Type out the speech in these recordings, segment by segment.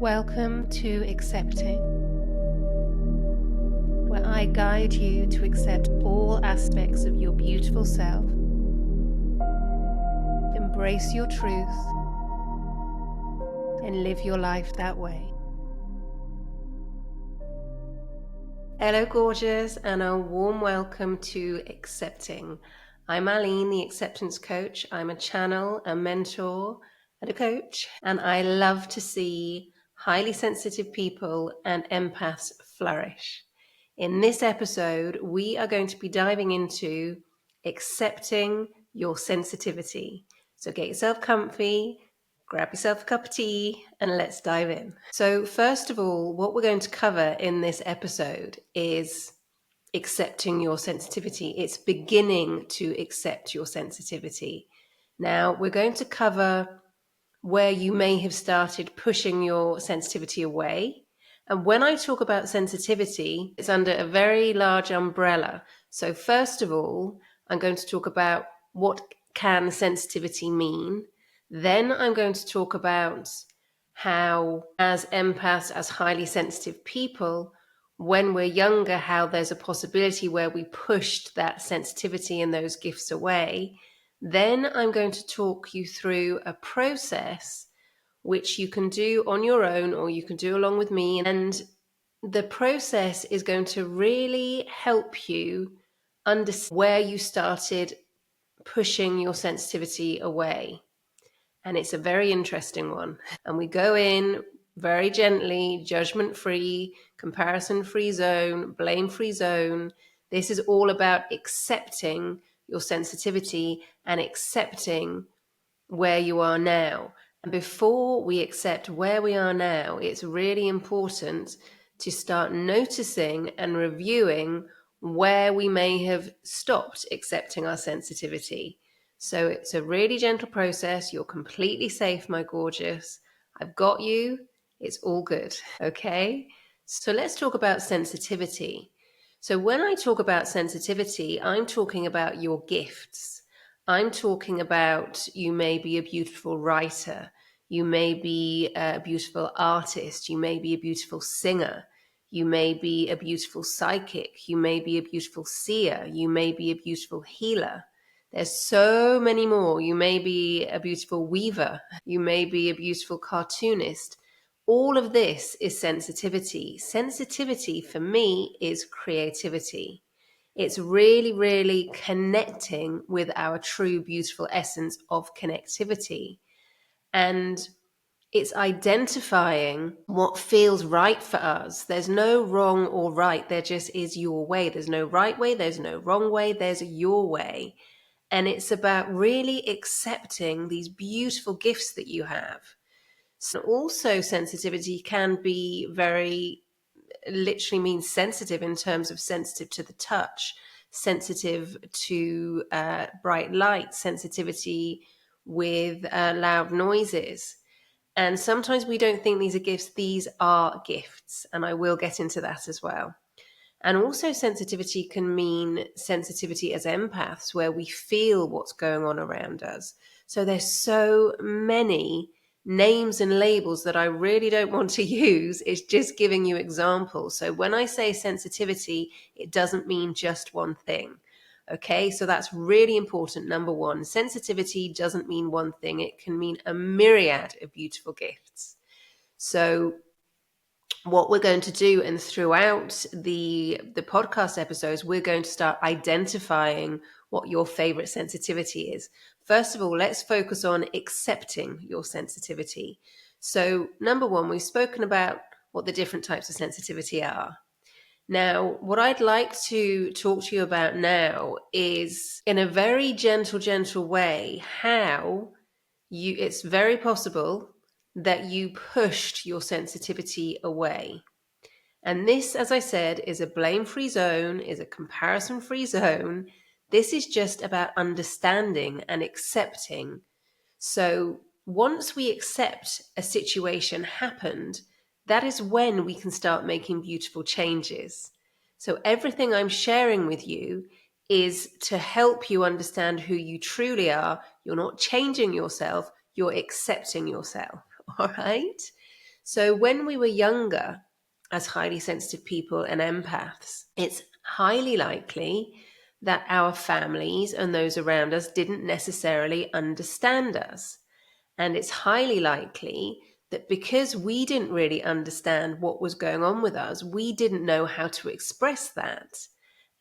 Welcome to Accepting, where I guide you to accept all aspects of your beautiful self, embrace your truth, and live your life that way. Hello, gorgeous, and a warm welcome to Accepting. I'm Aline, the acceptance coach. I'm a channel, a mentor, and a coach, and I love to see highly sensitive people and empaths flourish. In this episode, we are going to be diving into accepting your sensitivity. So get yourself comfy, grab yourself a cup of tea, and let's dive in. So first of all, what we're going to cover in this episode is accepting your sensitivity. It's beginning to accept your sensitivity. Now, we're going to cover where you may have started pushing your sensitivity away. And when I talk about sensitivity, it's under a very large umbrella. So first of all, I'm going to talk about what can sensitivity mean. Then I'm going to talk about how, as empaths, as highly sensitive people, when we're younger, how there's a possibility where we pushed that sensitivity and those gifts away. Then I'm going to talk you through a process which you can do on your own or you can do along with me. And the process is going to really help you understand where you started pushing your sensitivity away. And it's a very interesting one. And we go in very gently, judgment-free, comparison-free zone, blame-free zone. This is all about accepting your sensitivity and accepting where you are now. And before we accept where we are now, it's really important to start noticing and reviewing where we may have stopped accepting our sensitivity. So it's a really gentle process. You're completely safe, my gorgeous. I've got you. It's all good. Okay. So let's talk about sensitivity. So when I talk about sensitivity, I'm talking about your gifts. I'm talking about you may be a beautiful writer. You may be a beautiful artist. You may be a beautiful singer. You may be a beautiful psychic. You may be a beautiful seer. You may be a beautiful healer. There's so many more. You may be a beautiful weaver. You may be a beautiful cartoonist. All of this is sensitivity. Sensitivity for me is creativity. It's really, really connecting with our true, beautiful essence of connectivity. And it's identifying what feels right for us. There's no wrong or right. There just is your way. There's no right way. There's no wrong way. There's your way. And it's about really accepting these beautiful gifts that you have. So also sensitivity can be very, literally means sensitive in terms of sensitive to the touch, sensitive to bright light, sensitivity with loud noises. And sometimes we don't think these are gifts. These are gifts. And I will get into that as well. And also sensitivity can mean sensitivity as empaths, where we feel what's going on around us. So there's so many names and labels that I really don't want to use. It's just giving you examples. So when I say sensitivity, it doesn't mean just one thing. Okay, so that's really important. Number one, sensitivity doesn't mean one thing. It can mean a myriad of beautiful gifts. So what we're going to do, and throughout the podcast episodes, we're going to start identifying what your favorite sensitivity is. First of all, let's focus on accepting your sensitivity. So number one, we've spoken about what the different types of sensitivity are. Now, what I'd like to talk to you about now is, in a very gentle way, how it's very possible that you pushed your sensitivity away. And this, as I said, is a blame-free zone, is a comparison-free zone. This is just about understanding and accepting. So once we accept a situation happened, that is when we can start making beautiful changes. So everything I'm sharing with you is to help you understand who you truly are. You're not changing yourself, you're accepting yourself. All right? So when we were younger, as highly sensitive people and empaths, it's highly likely that our families and those around us didn't necessarily understand us. And it's highly likely that because we didn't really understand what was going on with us, we didn't know how to express that.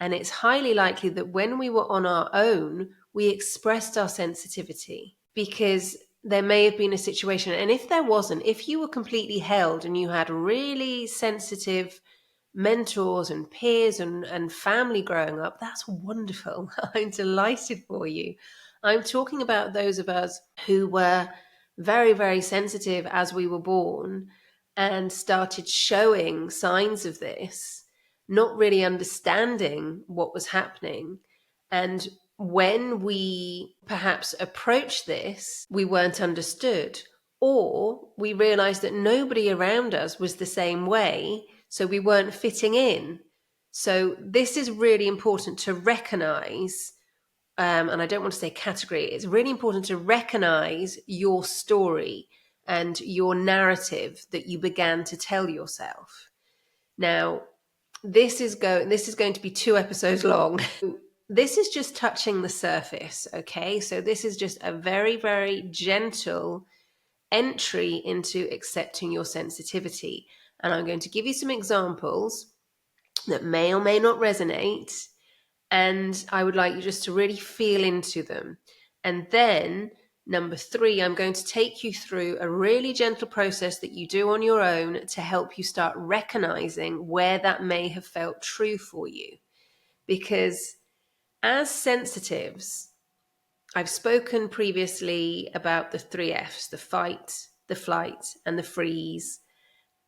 And it's highly likely that when we were on our own, we expressed our sensitivity because there may have been a situation. And if there wasn't, if you were completely held and you had really sensitive mentors and peers and family growing up, that's wonderful. I'm delighted for you. I'm talking about those of us who were very, very sensitive as we were born and started showing signs of this, not really understanding what was happening. And when we perhaps approached this, we weren't understood, or we realized that nobody around us was the same way, so we weren't fitting in. So this is really important to recognize, and I don't want to say category, it's really important to recognize your story and your narrative that you began to tell yourself. Now, this is going to be 2 episodes long. This is just touching the surface, okay? So this is just a very, very gentle entry into accepting your sensitivity. And I'm going to give you some examples that may or may not resonate. And I would like you just to really feel into them. And then, number 3, I'm going to take you through a really gentle process that you do on your own to help you start recognizing where that may have felt true for you. Because as sensitives, I've spoken previously about the 3 Fs, the fight, the flight, and the freeze.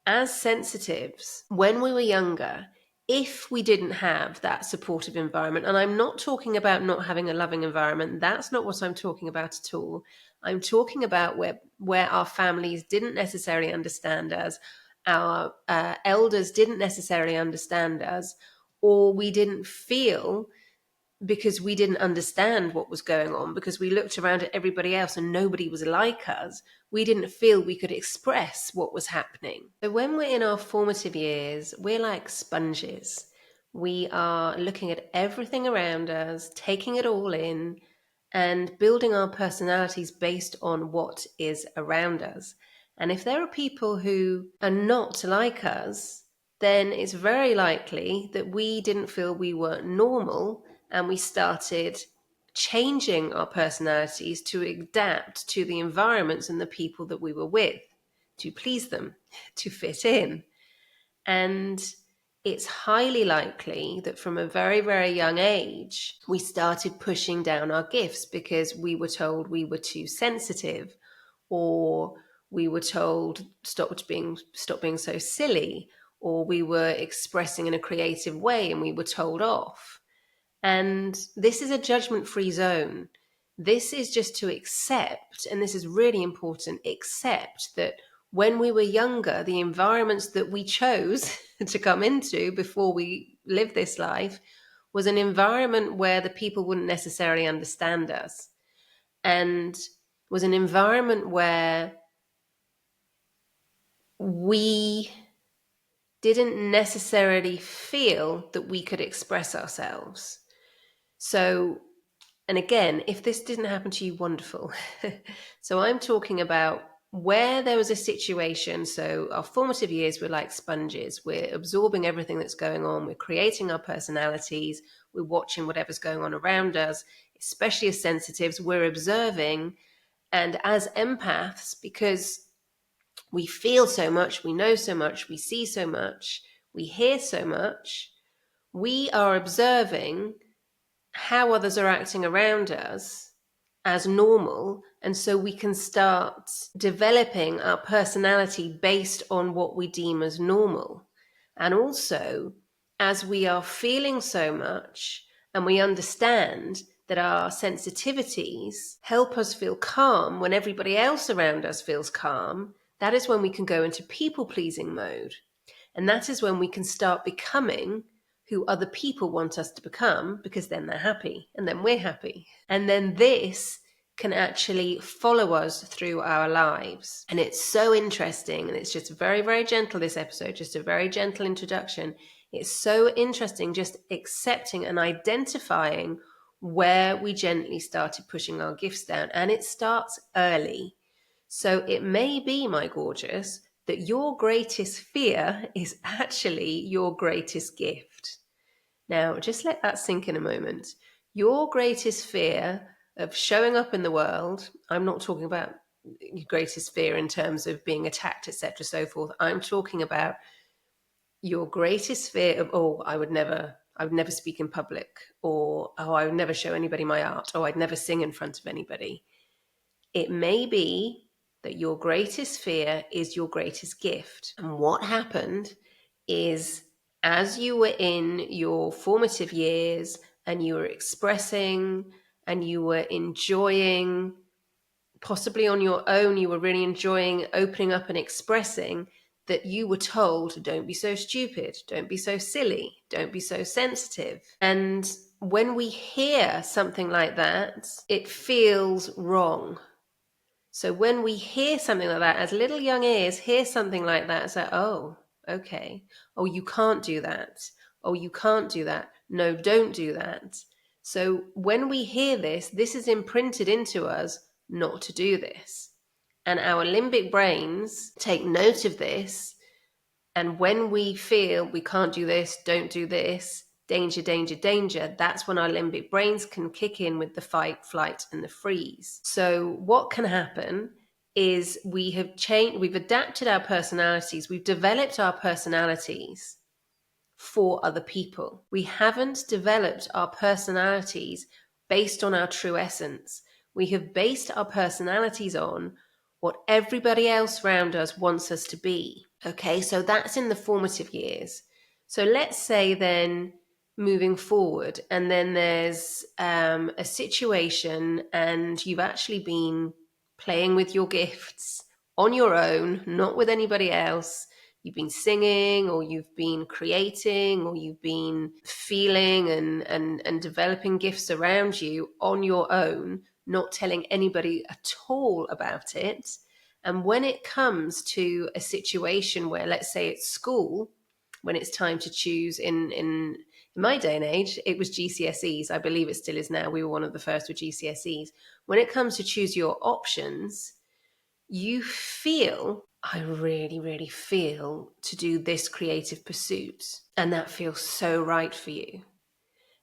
As sensitives, when we were younger, if we didn't have that supportive environment, and I'm not talking about not having a loving environment, that's not what I'm talking about at all. I'm talking about where our families didn't necessarily understand us, our elders didn't necessarily understand us, or we didn't feel, because we didn't understand what was going on, because we looked around at everybody else and nobody was like us, we didn't feel we could express what was happening. So when we're in our formative years, we're like sponges. We are looking at everything around us, taking it all in, and building our personalities based on what is around us. And if there are people who are not like us, then it's very likely that we didn't feel we were normal, and we started changing our personalities to adapt to the environments and the people that we were with, to please them, to fit in. And it's highly likely that from a very, very young age, we started pushing down our gifts because we were told we were too sensitive, or we were told stop being so silly, or we were expressing in a creative way and we were told off. And this is a judgment-free zone. This is just to accept, and this is really important, accept that when we were younger, the environments that we chose to come into before we live this life was an environment where the people wouldn't necessarily understand us, and was an environment where we didn't necessarily feel that we could express ourselves. So, and again, if this didn't happen to you, wonderful. So I'm talking about where there was a situation. So our formative years were like sponges. We're absorbing everything that's going on. We're creating our personalities. We're watching whatever's going on around us, especially as sensitives. We're observing. And as empaths, because we feel so much, we know so much, we see so much, we hear so much, we are observing how others are acting around us as normal. And so we can start developing our personality based on what we deem as normal. And also, as we are feeling so much and we understand that our sensitivities help us feel calm when everybody else around us feels calm, that is when we can go into people-pleasing mode. And that is when we can start becoming who other people want us to become, because then they're happy and then we're happy. And then this can actually follow us through our lives. And it's so interesting, and it's just very, very gentle, this episode, just a very gentle introduction. It's so interesting just accepting and identifying where we gently started pushing our gifts down. And it starts early. So it may be, my gorgeous, that your greatest fear is actually your greatest gift. Now, just let that sink in a moment. Your greatest fear of showing up in the world, I'm not talking about your greatest fear in terms of being attacked, etc., so forth. I'm talking about your greatest fear of, I would never speak in public, or, I would never show anybody my art, or I'd never sing in front of anybody. It may be that your greatest fear is your greatest gift. And what happened is, as you were in your formative years and you were expressing and you were enjoying, possibly on your own, you were really enjoying opening up and expressing, that you were told, don't be so stupid, don't be so silly, don't be so sensitive. And when we hear something like that, it feels wrong. So when we hear something like that, as little young ears hear something like that, it's like, oh, okay. Oh, you can't do that. Oh, you can't do that. No, don't do that. So when we hear this, this is imprinted into us not to do this. And our limbic brains take note of this. And when we feel we can't do this, don't do this, danger, danger, danger, that's when our limbic brains can kick in with the fight, flight, and the freeze. So what can happen is we've adapted our personalities, we've developed our personalities for other people. We haven't developed our personalities based on our true essence. We have based our personalities on what everybody else around us wants us to be. Okay, so that's in the formative years. So let's say then moving forward, and then there's a situation and you've actually been playing with your gifts on your own, not with anybody else. You've been singing, or you've been creating, or you've been feeling and developing gifts around you on your own, not telling anybody at all about it. And when it comes to a situation where, let's say it's school, when it's time to choose, in my day and age, it was GCSEs. I believe it still is now. We were one of the first with GCSEs. When it comes to choose your options, you feel, I really, really feel to do this creative pursuit. And that feels so right for you.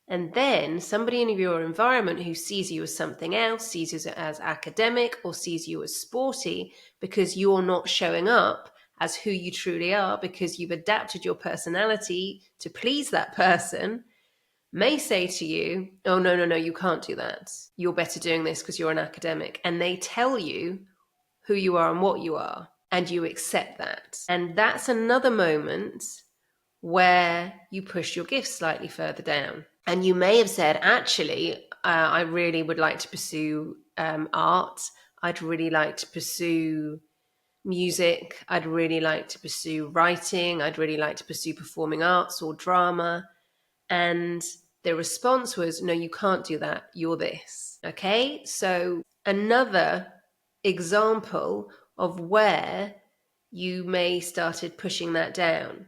And then somebody in your environment who sees you as something else, sees you as academic, or sees you as sporty, because you're not showing up as who you truly are, because you've adapted your personality to please that person, may say to you, oh, no, you can't do that. You're better doing this because you're an academic. And they tell you who you are and what you are, and you accept that. And that's another moment where you push your gifts slightly further down. And you may have said, actually, I really would like to pursue art. I'd really like to pursue music. I'd really like to pursue writing. I'd really like to pursue performing arts or drama. And the response was, no, you can't do that. You're this. Okay? So another example of where you may started pushing that down.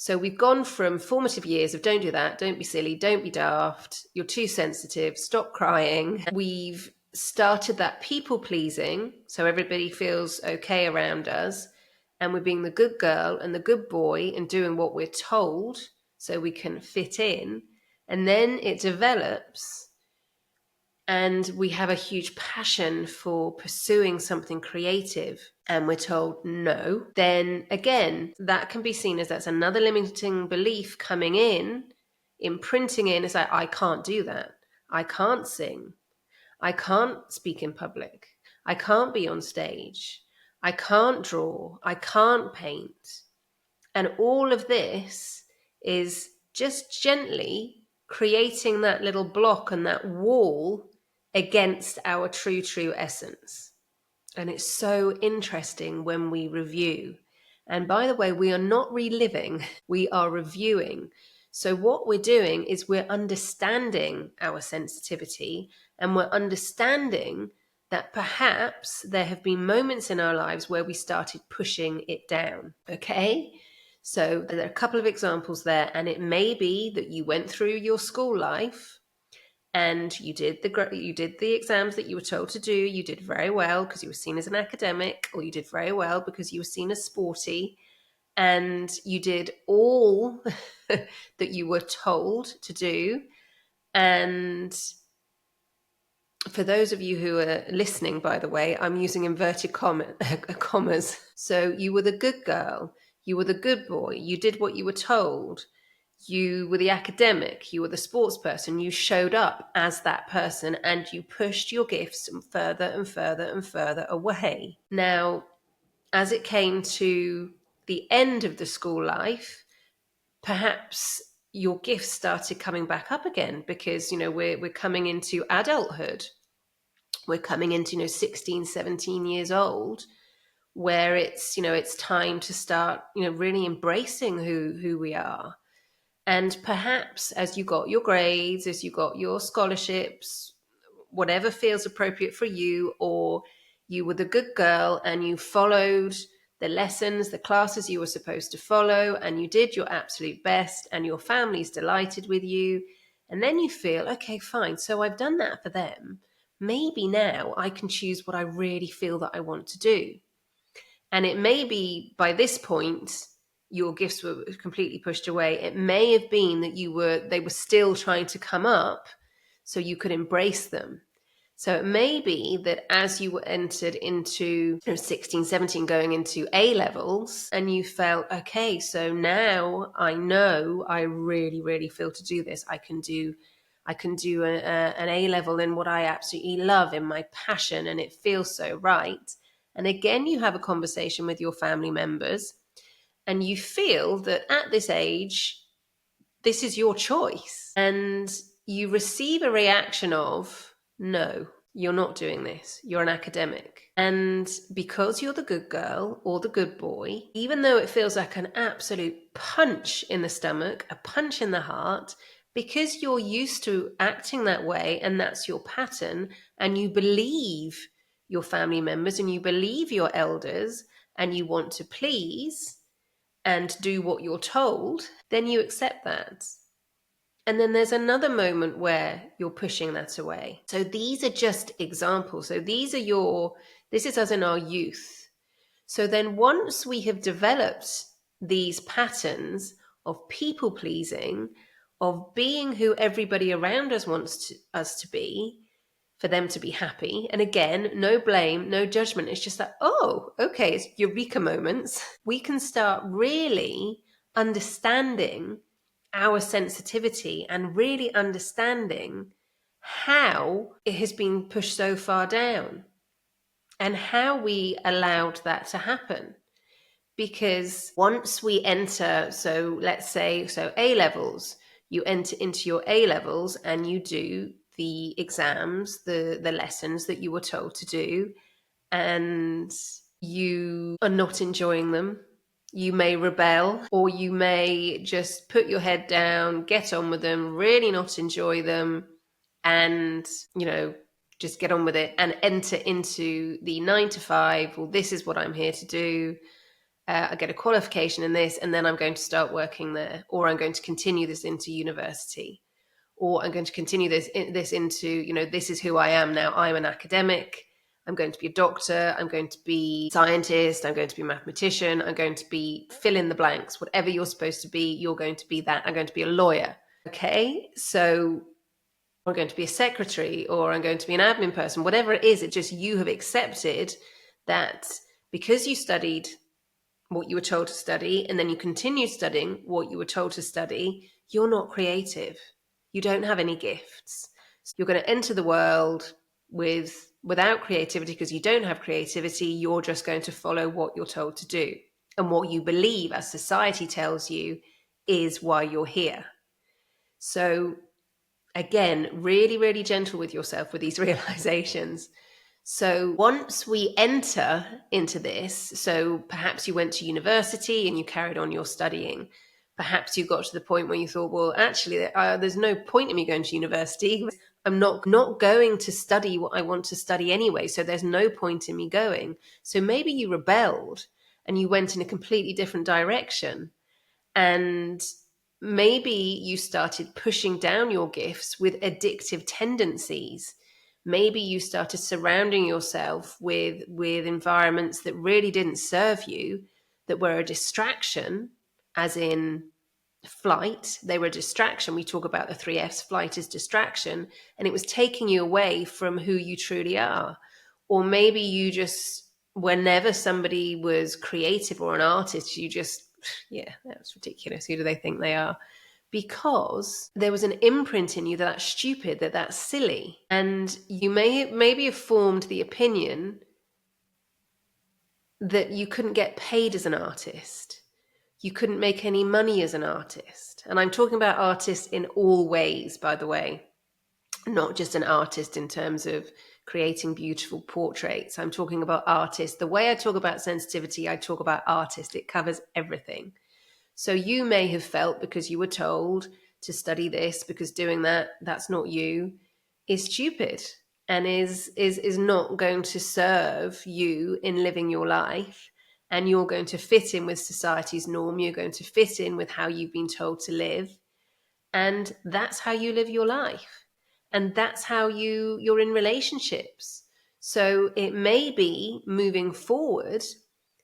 So we've gone from formative years of don't do that, don't be silly, don't be daft, you're too sensitive, stop crying. We've started that people pleasing, so everybody feels okay around us, and we're being the good girl and the good boy and doing what we're told so we can fit in. And then it develops and we have a huge passion for pursuing something creative, and we're told no, then again, that can be seen as that's another limiting belief coming in, imprinting in. It's like, I can't do that. I can't sing. I can't speak in public. I can't be on stage. I can't draw. I can't paint. And all of this is just gently creating that little block and that wall against our true essence. And it's so interesting when we review. And by the way, we are not reliving, we are reviewing. So what we're doing is we're understanding our sensitivity, and we're understanding that perhaps there have been moments in our lives where we started pushing it down. Okay? So there are a couple of examples there, and it may be that you went through your school life and you did the exams that you were told to do. You did very well because you were seen as an academic, or you did very well because you were seen as sporty, and you did all that you were told to do. And for those of you who are listening, by the way, I'm using inverted commas. So you were the good girl, you were the good boy, you did what you were told, you were the academic, you were the sports person, you showed up as that person, and you pushed your gifts further and further and further away. Now, as it came to the end of the school life, perhaps your gifts started coming back up again, because we're coming into adulthood. We're coming into 16, 17 years old, where it's time to start really embracing who we are. And perhaps as you got your grades, as you got your scholarships, whatever feels appropriate for you, or you were the good girl and you followed the lessons, the classes you were supposed to follow, and you did your absolute best, and your family's delighted with you. And then you feel, okay, fine, so I've done that for them. Maybe now I can choose what I really feel that I want to do. And it may be by this point, your gifts were completely pushed away. It may have been that they were still trying to come up so you could embrace them. So it may be that as you were entered into 16, 17, going into A levels, and you felt, okay, so now I know I really, really feel to do this. I can do an A level in what I absolutely love, in my passion, and it feels so right. And again, you have a conversation with your family members, and you feel that at this age, this is your choice. And you receive a reaction of, no, you're not doing this. You're an academic. And because you're the good girl or the good boy, even though it feels like an absolute punch in the stomach, a punch in the heart, because you're used to acting that way and that's your pattern, and you believe your family members and you believe your elders and you want to please and do what you're told, then you accept that. And then there's another moment where you're pushing that away. So these are just examples. So this is us in our youth. So then once we have developed these patterns of people pleasing, of being who everybody around us wants us to be, for them to be happy. And again, no blame, no judgment. It's just that, oh, okay, it's eureka moments. We can start really understanding our sensitivity and really understanding how it has been pushed so far down and how we allowed that to happen. Because once we enter, so let's say, so A levels, you enter into your A levels and you do the exams, the lessons that you were told to do, and you are not enjoying them. You may rebel, or you may just put your head down, get on with them, really not enjoy them, and, just get on with it and enter into the 9 to 5. Well, this is what I'm here to do. I get a qualification in this, and then I'm going to start working there, or I'm going to continue this into university, or I'm going to continue this into, this is who I am now. I'm an academic. I'm going to be a doctor. I'm going to be a scientist. I'm going to be a mathematician. I'm going to be fill in the blanks. Whatever you're supposed to be, you're going to be that. I'm going to be a lawyer. Okay, so I'm going to be a secretary, or I'm going to be an admin person. Whatever it is, it's just you have accepted that because you studied what you were told to study, and then you continue studying what you were told to study, you're not creative. You don't have any gifts. So you're going to enter the world without creativity because you don't have creativity. You're just going to follow what you're told to do and what you believe, as society tells you, is why you're here. So again, really, really gentle with yourself with these realizations. So once we enter into this, so perhaps you went to university and you carried on your studying. Perhaps you got to the point where you thought, well, actually, there's no point in me going to university. I'm not going to study what I want to study anyway, so there's no point in me going. So maybe you rebelled and you went in a completely different direction. And maybe you started pushing down your gifts with addictive tendencies. Maybe you started surrounding yourself with environments that really didn't serve you, that were a distraction, as in flight. They were a distraction. We talk about the three F's. Flight is distraction, and it was taking you away from who you truly are. Or maybe you just, whenever somebody was creative or an artist, you just, yeah, that's ridiculous. Who do they think they are? Because there was an imprint in you that that's stupid, that that's silly. And you maybe have formed the opinion that you couldn't get paid as an artist. You couldn't make any money as an artist. And I'm talking about artists in all ways, by the way, not just an artist in terms of creating beautiful portraits. I'm talking about artists. The way I talk about sensitivity, I talk about artists. It covers everything. So you may have felt, because you were told to study this, because doing that, that's not you, is stupid and is not going to serve you in living your life. And you're going to fit in with society's norm. You're going to fit in with how you've been told to live. And that's how you live your life. And that's how you're in relationships. So it may be moving forward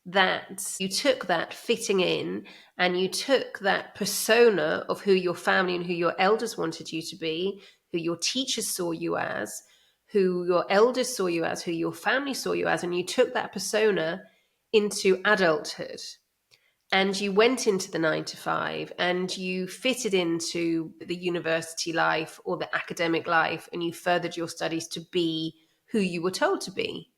that you took that fitting in and you took that persona of who your family and who your elders wanted you to be, who your teachers saw you as, who your elders saw you as, who your family saw you as, and you took that persona into adulthood. And you went into the 9 to 5 and you fitted into the university life or the academic life, and you furthered your studies to be who you were told to be.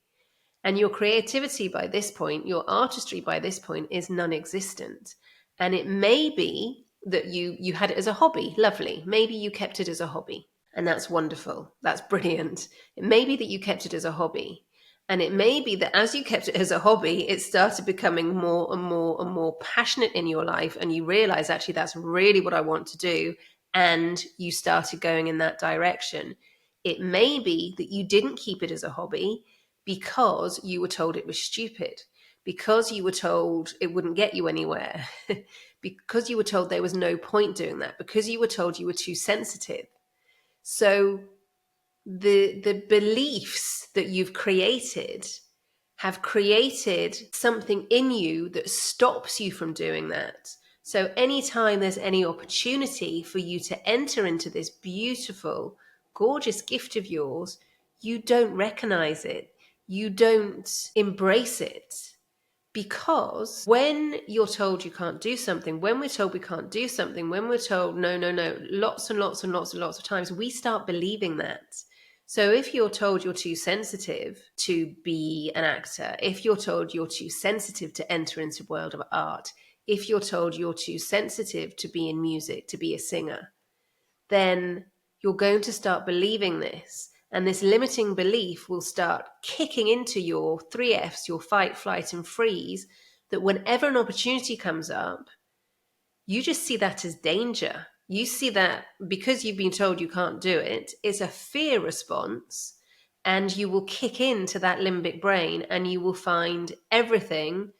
And your creativity by this point, your artistry by this point, is non-existent. And it may be that you had it as a hobby. Lovely. Maybe you kept it as a hobby. And that's wonderful. That's brilliant. It may be that you kept it as a hobby. And it may be that as you kept it as a hobby, it started becoming more and more and more passionate in your life. And you realize, actually, that's really what I want to do. And you started going in that direction. It may be that you didn't keep it as a hobby because you were told it was stupid, because you were told it wouldn't get you anywhere, because you were told there was no point doing that, because you were told you were too sensitive. So the beliefs that you've created have created something in you that stops you from doing that. So anytime there's any opportunity for you to enter into this beautiful, gorgeous gift of yours, you don't recognize it. You don't embrace it. Because when you're told you can't do something, when we're told we can't do something, when we're told no, lots and lots and lots and lots of times, we start believing that. So if you're told you're too sensitive to be an actor, if you're told you're too sensitive to enter into the world of art, if you're told you're too sensitive to be in music, to be a singer, then you're going to start believing this. And this limiting belief will start kicking into your 3 Fs, your fight, flight, and freeze, that whenever an opportunity comes up, you just see that as danger. You see that because you've been told you can't do it, it's a fear response, and you will kick into that limbic brain and you will find everything,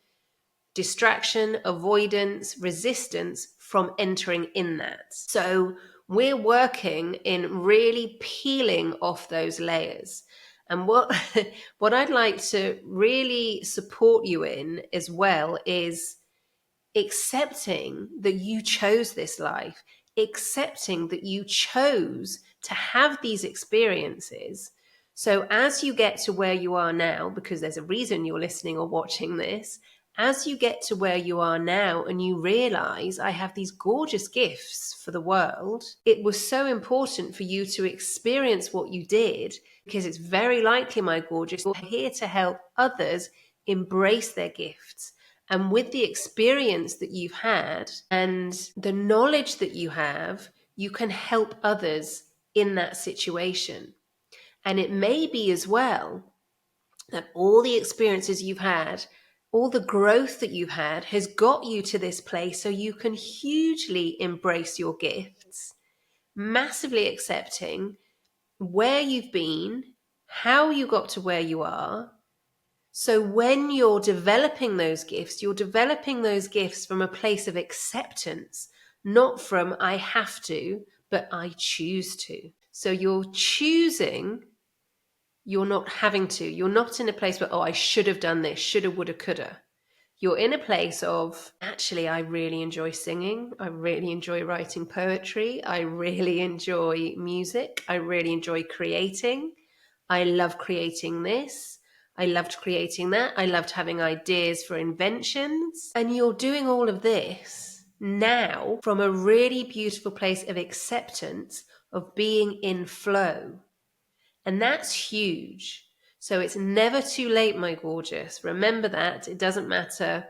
distraction, avoidance, resistance, from entering in that. So we're working in really peeling off those layers. And what what I'd like to really support you in as well is accepting that you chose this life, accepting that you chose to have these experiences. So as you get to where you are now, because there's a reason you're listening or watching this, as you get to where you are now and you realize, I have these gorgeous gifts for the world, it was so important for you to experience what you did, because it's very likely, my gorgeous, you're here to help others embrace their gifts. And with the experience that you've had and the knowledge that you have, you can help others in that situation. And it may be as well that all the experiences you've had, all the growth that you've had, has got you to this place so you can hugely embrace your gifts, massively accepting where you've been, how you got to where you are. So when you're developing those gifts, you're developing those gifts from a place of acceptance, not from I have to, but I choose to. So you're choosing, you're not having to. You're not in a place where, oh, I should have done this, shoulda, woulda, coulda. You're in a place of, actually, I really enjoy singing. I really enjoy writing poetry. I really enjoy music. I really enjoy creating. I love creating this. I loved creating that. I loved having ideas for inventions. And you're doing all of this now from a really beautiful place of acceptance, of being in flow. And that's huge. So it's never too late, my gorgeous. Remember that. It doesn't matter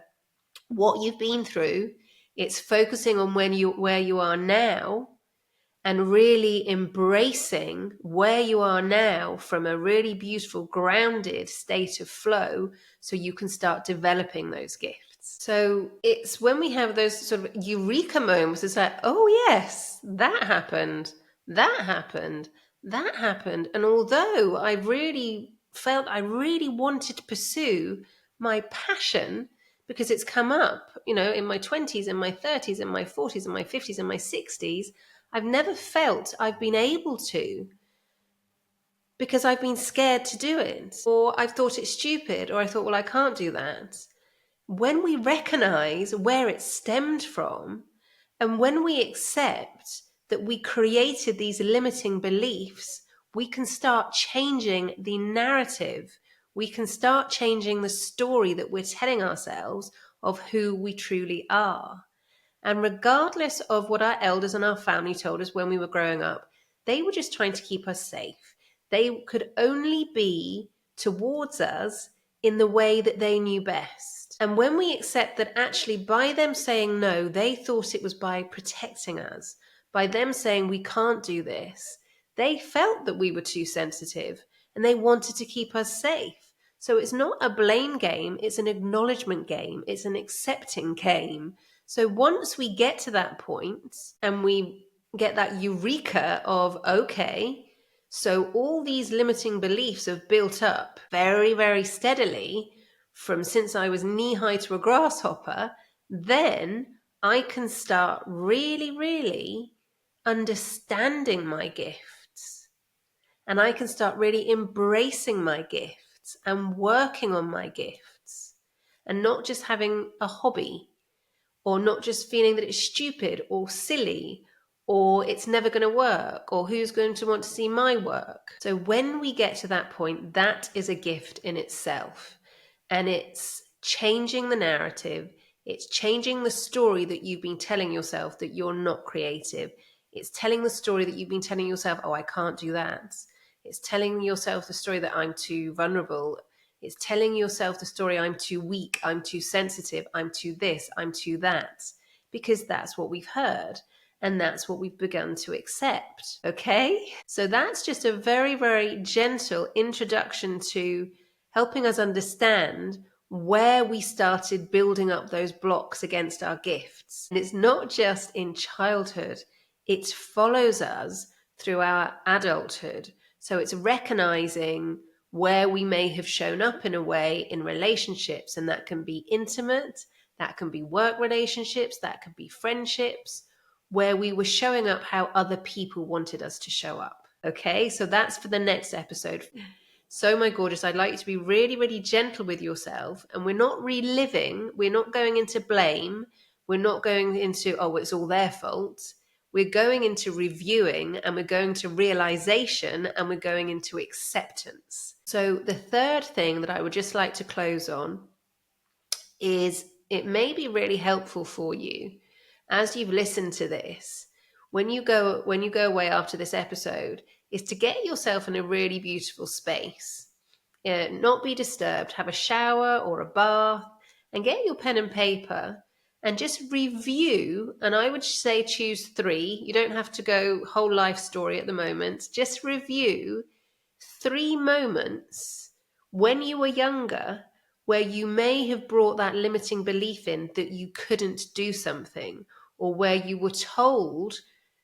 what you've been through. It's focusing on where you are now and really embracing where you are now from a really beautiful, grounded state of flow so you can start developing those gifts. So it's when we have those sort of eureka moments, it's like, oh yes, that happened, that happened, that happened. And although I really felt I really wanted to pursue my passion, because it's come up, in my 20s, in my 30s, in my 40s, in my 50s, in my 60s, I've never felt I've been able to, because I've been scared to do it, or I've thought it's stupid, or I thought, well, I can't do that. When we recognize where it stemmed from, and when we accept that we created these limiting beliefs, we can start changing the narrative. We can start changing the story that we're telling ourselves of who we truly are. And regardless of what our elders and our family told us when we were growing up, they were just trying to keep us safe. They could only be towards us in the way that they knew best. And when we accept that actually by them saying no, they thought it was by protecting us, by them saying we can't do this, they felt that we were too sensitive and they wanted to keep us safe. So it's not a blame game, it's an acknowledgement game, it's an accepting game. So once we get to that point and we get that eureka of, okay, so all these limiting beliefs have built up very, very steadily from since I was knee-high to a grasshopper, then I can start really, really understanding my gifts. And I can start really embracing my gifts and working on my gifts and not just having a hobby, or not just feeling that it's stupid or silly or it's never going to work or who's going to want to see my work. So when we get to that point, that is a gift in itself, and it's changing the narrative. It's changing the story that you've been telling yourself that you're not creative. It's telling the story that you've been telling yourself, oh, I can't do that. It's telling yourself the story that I'm too vulnerable. It's telling yourself the story, I'm too weak, I'm too sensitive, I'm too this, I'm too that, because that's what we've heard and that's what we've begun to accept. Okay? So that's just a very, very gentle introduction to helping us understand where we started building up those blocks against our gifts. And it's not just in childhood, it follows us through our adulthood. So it's recognizing where we may have shown up in a way in relationships, and that can be intimate, that can be work relationships, that can be friendships, where we were showing up how other people wanted us to show up. Okay, so that's for the next episode. So, my gorgeous, I'd like you to be really, really gentle with yourself, and we're not reliving, we're not going into blame, we're not going into, oh, it's all their fault. We're going into reviewing, and we're going to realization, and we're going into acceptance. So the third thing that I would just like to close on is, it may be really helpful for you as you've listened to this, when you go away after this episode, is to get yourself in a really beautiful space. Not be disturbed, have a shower or a bath, and get your pen and paper and just review. And I would say choose 3. You don't have to go whole life story at the moment. Just review 3 moments when you were younger where you may have brought that limiting belief in that you couldn't do something, or where you were told,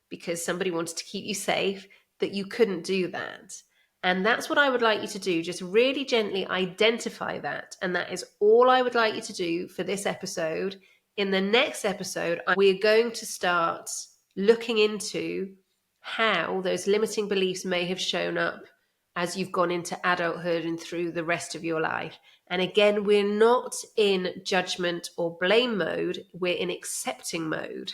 because somebody wanted to keep you safe, that you couldn't do that. And that's what I would like you to do. Just really gently identify that. And that is all I would like you to do for this episode. In the next episode, we're going to start looking into how those limiting beliefs may have shown up as you've gone into adulthood and through the rest of your life. And again, we're not in judgment or blame mode. We're in accepting mode.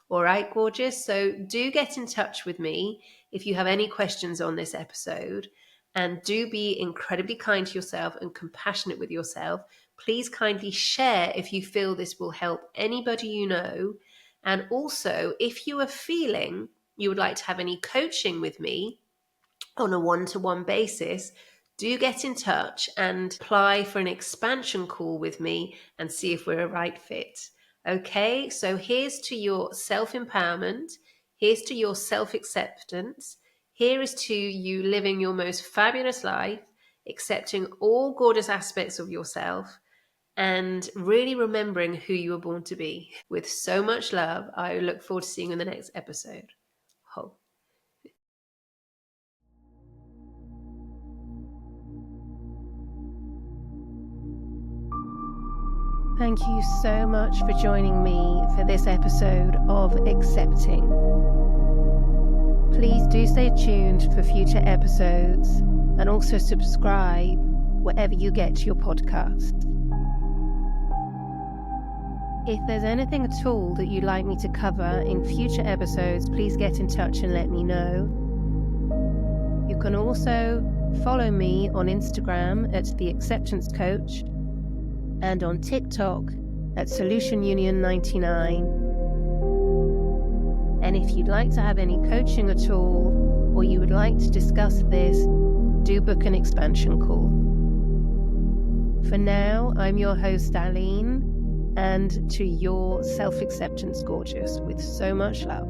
All right, gorgeous. So do get in touch with me if you have any questions on this episode, and do be incredibly kind to yourself and compassionate with yourself. Please kindly share if you feel this will help anybody you know. And also, if you are feeling you would like to have any coaching with me on a one-to-one basis, do get in touch and apply for an expansion call with me and see if we're a right fit. Okay, so here's to your self-empowerment. Here's to your self-acceptance. Here is to you living your most fabulous life, accepting all gorgeous aspects of yourself, and really remembering who you were born to be. With so much love, I look forward to seeing you in the next episode. Ho. Thank you so much for joining me for this episode of Accepting. Please do stay tuned for future episodes and also subscribe wherever you get your podcasts. If there's anything at all that you'd like me to cover in future episodes, please get in touch and let me know. You can also follow me on Instagram at The Acceptance Coach and on TikTok at Solution Union 99. And if you'd like to have any coaching at all, or you would like to discuss this, do book an expansion call. For now, I'm your host, Aline, and to your self-acceptance, gorgeous, with so much love.